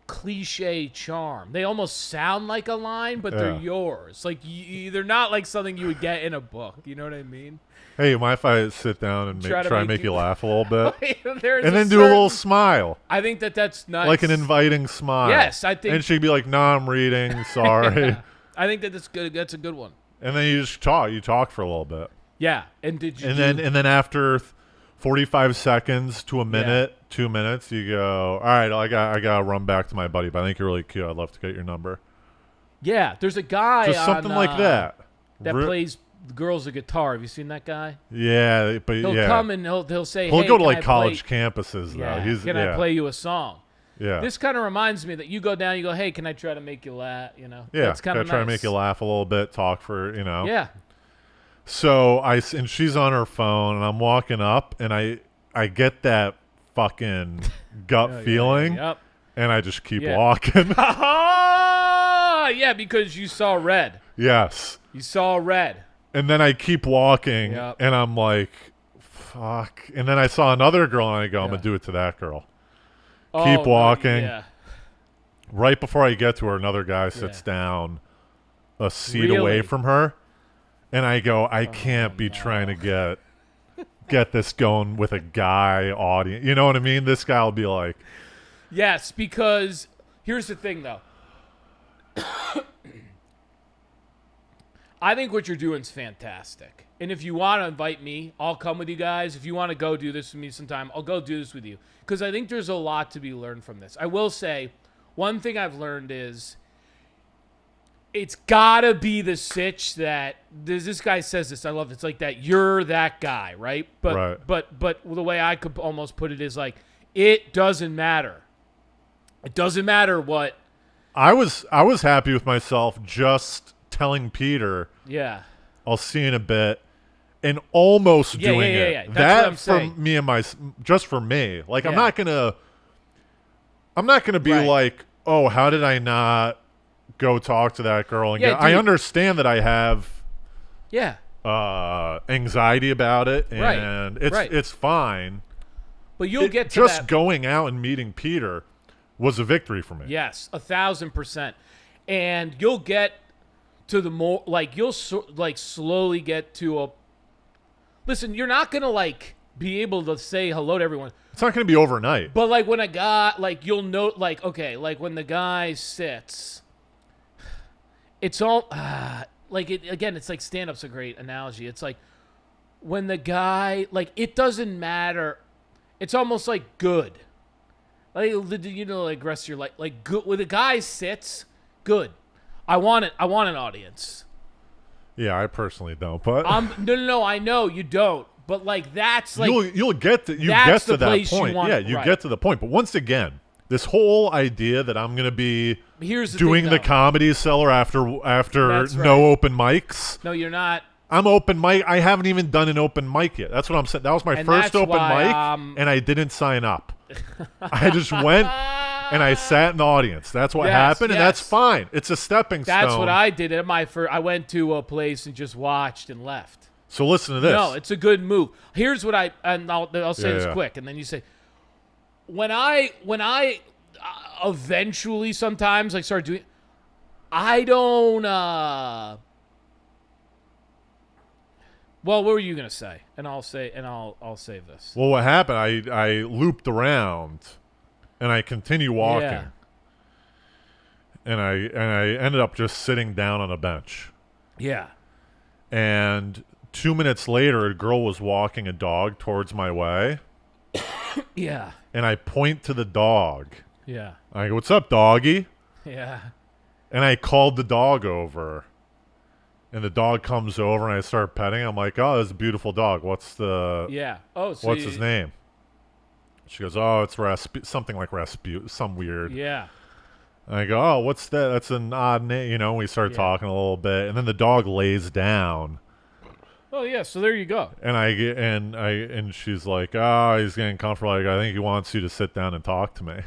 Cliche charm. They almost sound like a line, but they're yours. Like they're not like something you would get in a book. You know what I mean? Hey, you mind if I sit down and try to make you laugh a little bit, and then do a little smile? I think that's nice, like an inviting smile. Yes, I think. And she'd be like, "No, I'm reading. Sorry." Yeah. I think that's good. That's a good one. And then you just talk. You talk for a little bit. Yeah, and did you? And then after 45 seconds to a minute, 2 minutes, you go, all right, I got to run back to my buddy, but I think you're really cute. I'd love to get your number. Yeah, there's a guy just something like that. That plays girls a guitar. Have you seen that guy? Yeah, but he'll come and he'll say, he'll hey, go to like college campuses though. Yeah, can I play you a song? Yeah. This kind of reminds me that you go down, you go, hey, can I try to make you laugh? Yeah, that's kind of try to make you laugh a little bit, talk for, Yeah. So and she's on her phone, and I'm walking up, and I get that fucking gut feeling, Yep. and I just keep walking. Yeah, because you saw red. Yes. You saw red. And then I keep walking, and I'm like, fuck. And then I saw another girl, and I go, I'm going to do it to that girl. Keep walking. Yeah. Right before I get to her, another guy sits down a seat away from her. And I go, I can't be trying to get this going with a guy audience. You know what I mean? This guy will be like. Yes, because here's the thing, though. I think what you're doing is fantastic. And if you want to invite me, I'll come with you guys. If you want to go do this with me sometime, I'll go do this with you. Because I think there's a lot to be learned from this. I will say, one thing I've learned is it's gotta be the sitch that this guy says this. I love it. It's like that. You're that guy, right? But the way I could almost put it is like it doesn't matter. It doesn't matter what. I was happy with myself just telling Peter, Yeah. I'll see you in a bit, and almost doing it. Yeah. That's that what I'm for saying. me and just for me. Like Yeah. I'm not gonna be Right. like, oh, how did I not go talk to that girl? And Yeah, I dude. understand that I have Yeah. anxiety about it, Right. and Right. it's fine. But you'll get to just that. going out and meeting Peter was a victory for me. Yes, 1,000%. And you'll get to the more like you'll slowly get to a. Listen, you're not gonna like be able to say hello to everyone, It's not going to be overnight. but like when a guy like you'll note like okay like when the guy sits, it's all like it again. It's like stand-up's a great analogy. It's like when the guy like it doesn't matter. It's almost like good. Like like rest of your life, like good when the guy sits, good. I want an audience. Yeah, I personally don't, but No. I know you don't, but like that's like you'll get to that's the that place you point. want- Yeah, you right. get to the point. But once again, this whole idea that I'm going to be here's the doing thing, the though. comedy cellar after That's right. no open mics. No, you're not. I'm open mic. I haven't even done an open mic yet. That's what I'm saying. That was my And first that's open why, mic, and I didn't sign up. I just went and I sat in the audience. That's what Yes, happened, and that's yes. fine. It's a stepping stone. That's what I did at my first. I went to a place and just watched and left. So listen to this. No, it's a good move. Here's what I'll say Yeah, this yeah. quick, and then you say, when I eventually sometimes like start doing, I don't. Well, what were you gonna say? And I'll save this. Well, what happened? I looped around, and I continue walking, Yeah. and I ended up just sitting down on a bench. Yeah. And 2 minutes later, a girl was walking a dog towards my way, Yeah. and I point to the dog. Yeah. I go, "What's up, doggy?" Yeah. And I called the dog over, and the dog comes over, and I start petting. I'm like, "Oh, that's a beautiful dog. What's Yeah. Oh, so what's his name?" She goes, "Oh, it's something like Rasputin, some weird." Yeah. And I go, "Oh, what's that? That's an odd name." You know, we start Yeah. talking a little bit, and then the dog lays down, Oh yeah. So there you go. and and she's like, "Oh, he's getting comfortable. Like, I think he wants you to sit down and talk to me."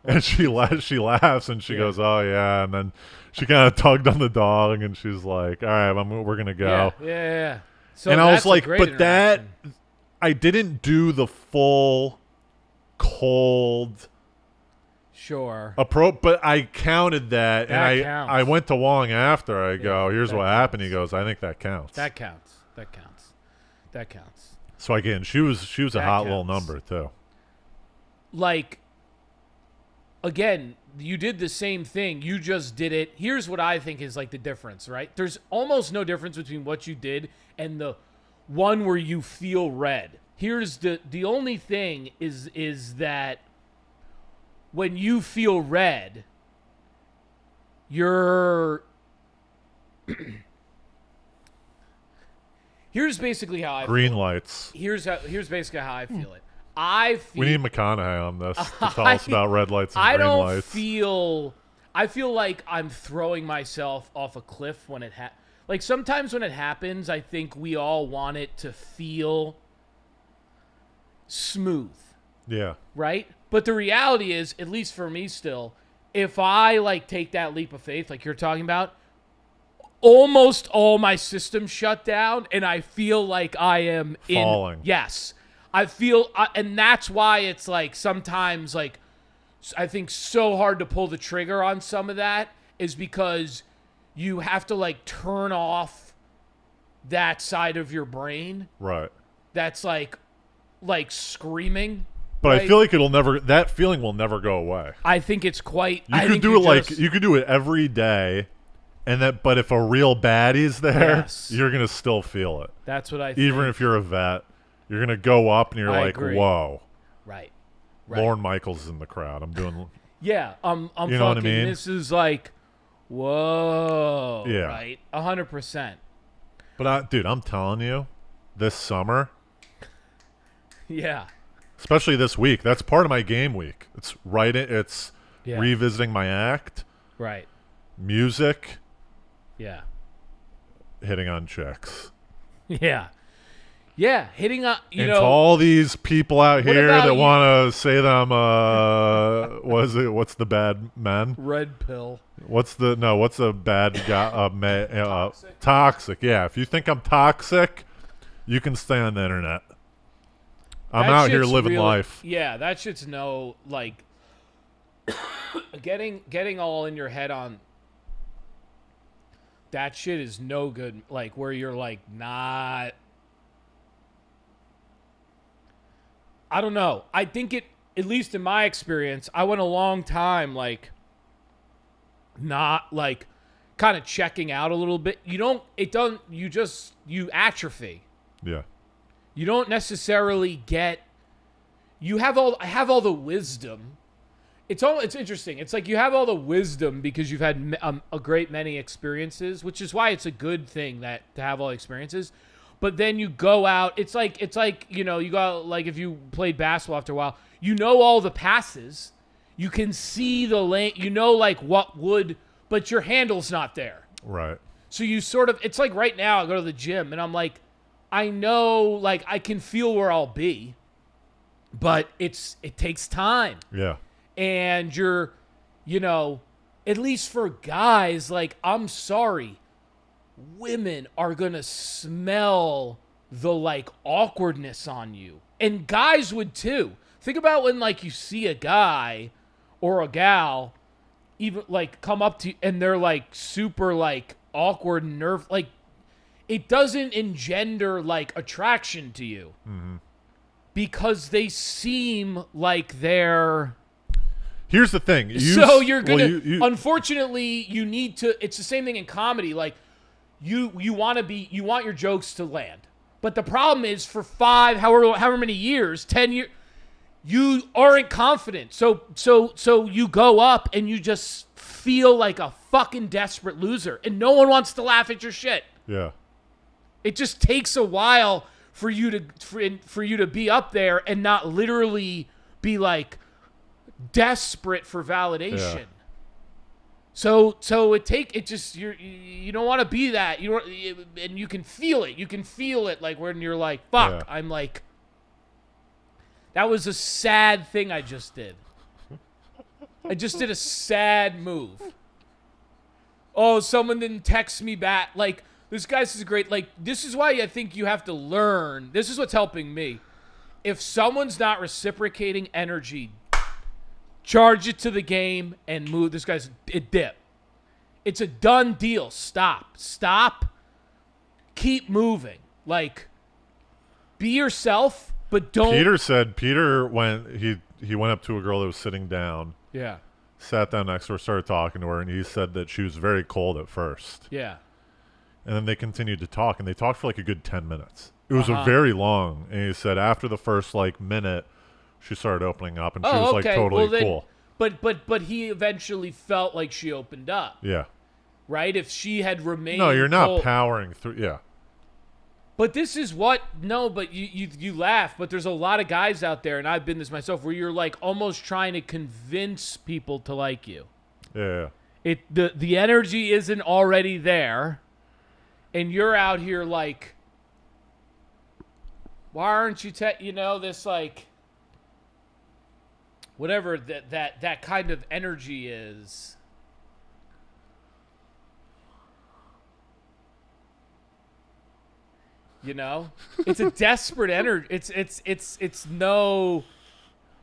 And she laughs, and she Yeah. goes, "Oh yeah," and then she kind of tugged on the dog, and she's like, "All right, we're gonna go." Yeah. So And I was that's a like, great but that interaction. I didn't do the full cold Sure. approach, but I counted that, That and counts. I went to Wong after. I go, "Here's that what happened." He counts. goes, "I think that counts." That counts. That counts. That counts. So again, she was a That hot little counts. number too. Like, again, you did the same thing. You just did it. Here's what I think is like the difference, right? There's almost no difference between what you did and the one where you feel red. Here's the only thing is that when you feel red, you're here's basically how I Green feel. lights. Here's basically how I feel it. I feel We need McConaughey on this to tell us about red lights and I green don't lights. feel. I feel like I'm throwing myself off a cliff when it like sometimes when it happens. I think we all want it to feel smooth, Yeah. right? But the reality is, at least for me, still, if I like take that leap of faith, like you're talking about, almost all my systems shut down, and I feel like I am Falling. Yes, I feel, and that's why it's like sometimes like I think so hard to pull the trigger on some of that is because you have to like turn off that side of your brain Right. that's like screaming. But right? I feel like that feeling will never go away. I think it's quite. You I could think do you it like just- you could do it every day, but if a real baddie's there, Yes. you're gonna still feel it. That's what I think. Even if you're a vet, you're gonna go up and you're I like, agree. "Whoa, right. Right. Lorne Michaels is in the crowd." I'm doing. Yeah, I'm You know what I fucking. mean? This is like Whoa. Yeah. Right. 100%. But dude, I'm telling you, this summer, Yeah. especially this week, that's part of my game week. It's It's Yeah. revisiting my act, Right. music, Yeah. hitting on chicks. Yeah. Yeah. Hitting on, And to all these people out here about that you- want to say them, what's the bad men? red pill. What's the bad guy? Toxic. Toxic. Yeah. If you think I'm toxic, you can stay on the internet. I'm That out here shit's living really- life. Yeah, that shit's no like getting all in your head on that shit is no good. Like where you're like not. I don't know. I think it, at least in my experience, I went a long time like not like kind of checking out a little bit. You atrophy. Yeah. You don't necessarily get. I have all the wisdom. It's interesting. It's like you have all the wisdom because you've had a great many experiences, which is why it's a good thing to have all the experiences. But then you go out. It's like you go like if you played basketball after a while, all the passes. You can see the lane. Like what would, but your handle's not there. Right. So you sort of. It's like right now I go to the gym and I'm like. I know, like, I can feel where I'll be, but it takes time. Yeah. And you're, at least for guys, like, I'm sorry, women are going to smell the, like, awkwardness on you. And guys would, too. Think about when, like, you see a guy or a gal even, like, come up to you and they're, like, super, like, awkward and like, it doesn't engender like attraction to you because they seem like they're. Here's the thing. So you're gonna. Unfortunately, you need to. It's the same thing in comedy. Like you want your jokes to land, but the problem is for however many years, 10 years, you aren't confident. So you go up and you just feel like a fucking desperate loser, and no one wants to laugh at your shit. Yeah. It just takes a while for you to be up there and not literally be like desperate for validation. Yeah. So you don't want to be that. And you can feel it. You can feel it like when you're like, fuck, Yeah. I'm like, that was a sad thing I just did. I just did a sad move. Oh, someone didn't text me back. Like, this guy's is great. Like, this is why I think you have to learn. This is what's helping me. If someone's not reciprocating energy, charge it to the game and move. This guy's a dip. It's a done deal. Stop. Keep moving. Like, be yourself, but don't. Peter went up to a girl that was sitting down, Yeah. sat down next to her, started talking to her, and he said that she was very cold at first. Yeah. And then they continued to talk, and they talked for like a good 10 minutes. It was a very long, and he said after the first like minute, she started opening up, and she was like totally cool. But he eventually felt like she opened up, Yeah. right? If she had remained No, you're not cold. powering through. Yeah. But this is what but you laugh, but there's a lot of guys out there, and I've been this myself, where you're like almost trying to convince people to like you. Yeah. The energy isn't already there. And you're out here like, why aren't you this like, whatever that kind of energy is. It's a desperate energy. It's no,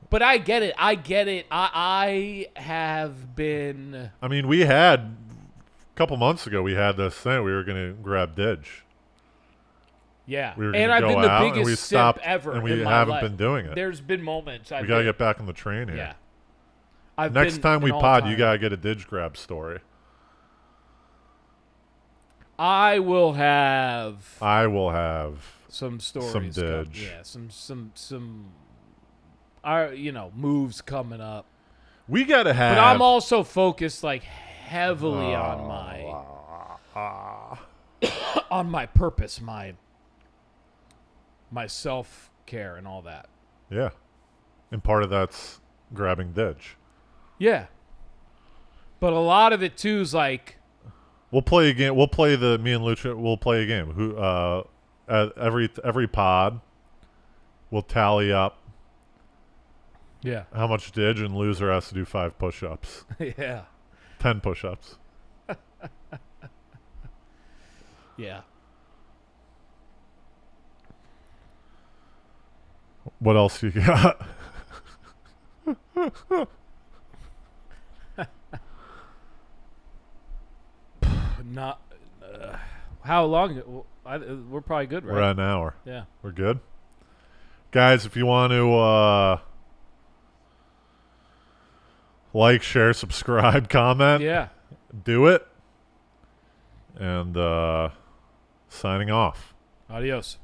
but I get it. I have been. I mean, we had a couple months ago. We had this thing. We were gonna grab Didge. Yeah, We were and gonna I've go been the out, and we biggest stopped, simp ever. and we in my haven't life. been doing it. There's been moments. We gotta get back on the train here. Yeah. Next time we pod, you gotta get a Didge grab story. I will have some stories. some Didge. Yeah, some moves coming up. We gotta have. But I'm also focused like heavily on my purpose, my self-care and all that. Yeah. And part of that's grabbing Didge. Yeah. But a lot of it too is like, We'll play a game. We'll play me and Lucha. We'll play a game. At every pod, we'll tally up yeah, how much Didge, and loser has to do 5 push-ups, yeah, 10 push-ups. yeah. What else you got? Not how long? We're probably good, right? We're at an hour. Yeah. We're good. Guys, if you want to like, share, subscribe, comment, Yeah. do it. And signing off. Adios.